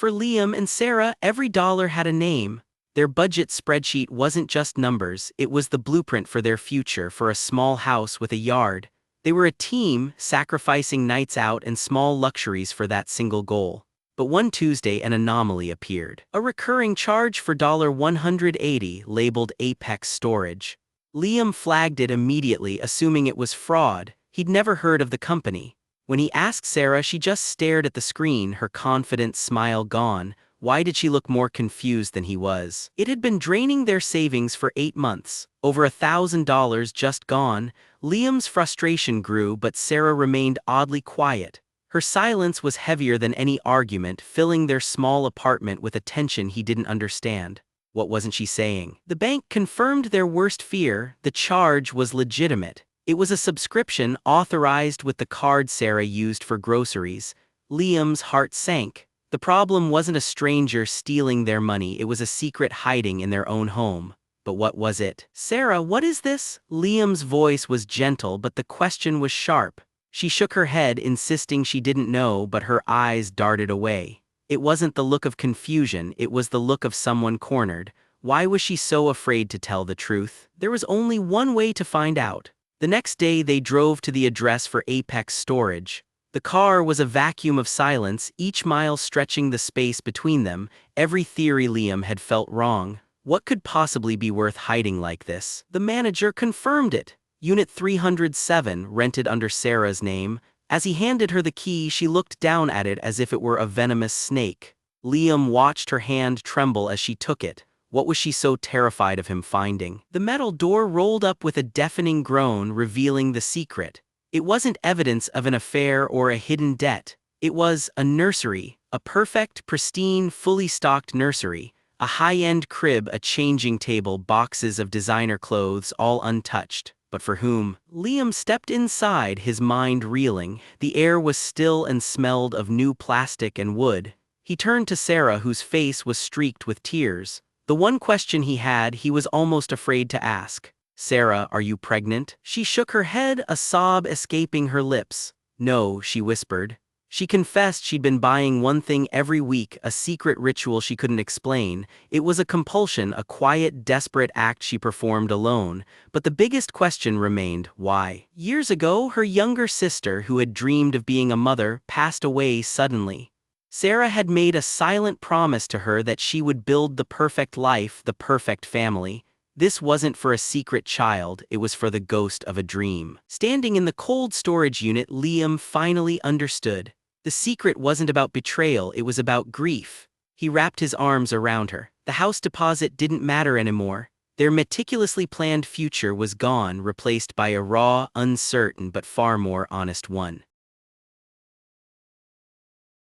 For Liam and Sarah, every dollar had a name. Their budget spreadsheet wasn't just numbers, it was the blueprint for their future, for a small house with a yard. They were a team, sacrificing nights out and small luxuries for that single goal. But one Tuesday an anomaly appeared. A recurring charge for $180 labeled Apex Storage. Liam flagged it immediately, assuming it was fraud. He'd never heard of the company. When he asked Sarah, she just stared at the screen, her confident smile gone. Why did she look more confused than he was? It had been draining their savings for 8 months. Over $1,000 just gone. Liam's frustration grew, but Sarah remained oddly quiet. Her silence was heavier than any argument, filling their small apartment with a tension he didn't understand. What wasn't she saying? The bank confirmed their worst fear. The charge was legitimate. It was a subscription authorized with the card Sarah used for groceries. Liam's heart sank. The problem wasn't a stranger stealing their money, it was a secret hiding in their own home. But what was it? "Sarah, what is this?" Liam's voice was gentle, but the question was sharp. She shook her head, insisting she didn't know, but her eyes darted away. It wasn't the look of confusion, it was the look of someone cornered. Why was she so afraid to tell the truth? There was only one way to find out. The next day they drove to the address for Apex Storage. The car was a vacuum of silence, each mile stretching the space between them. Every theory Liam had felt wrong. What could possibly be worth hiding like this? The manager confirmed it. Unit 307, rented under Sarah's name. As he handed her the key, she looked down at it as if it were a venomous snake. Liam watched her hand tremble as she took it. What was she so terrified of him finding? The metal door rolled up with a deafening groan, revealing the secret. It wasn't evidence of an affair or a hidden debt. It was a nursery, a perfect, pristine, fully stocked nursery. A high-end crib, a changing table, boxes of designer clothes, all untouched. But for whom? Liam stepped inside, his mind reeling. The air was still and smelled of new plastic and wood. He turned to Sarah, whose face was streaked with tears. The one question he had, he was almost afraid to ask. "Sarah, are you pregnant?" She shook her head, a sob escaping her lips. "No," she whispered. She confessed she'd been buying one thing every week, a secret ritual she couldn't explain. It was a compulsion, a quiet, desperate act she performed alone. But the biggest question remained, why? Years ago, her younger sister, who had dreamed of being a mother, passed away suddenly. Sarah had made a silent promise to her that she would build the perfect life, the perfect family. This wasn't for a secret child, it was for the ghost of a dream. Standing in the cold storage unit, Liam finally understood. The secret wasn't about betrayal, it was about grief. He wrapped his arms around her. The house deposit didn't matter anymore. Their meticulously planned future was gone, replaced by a raw, uncertain, but far more honest one.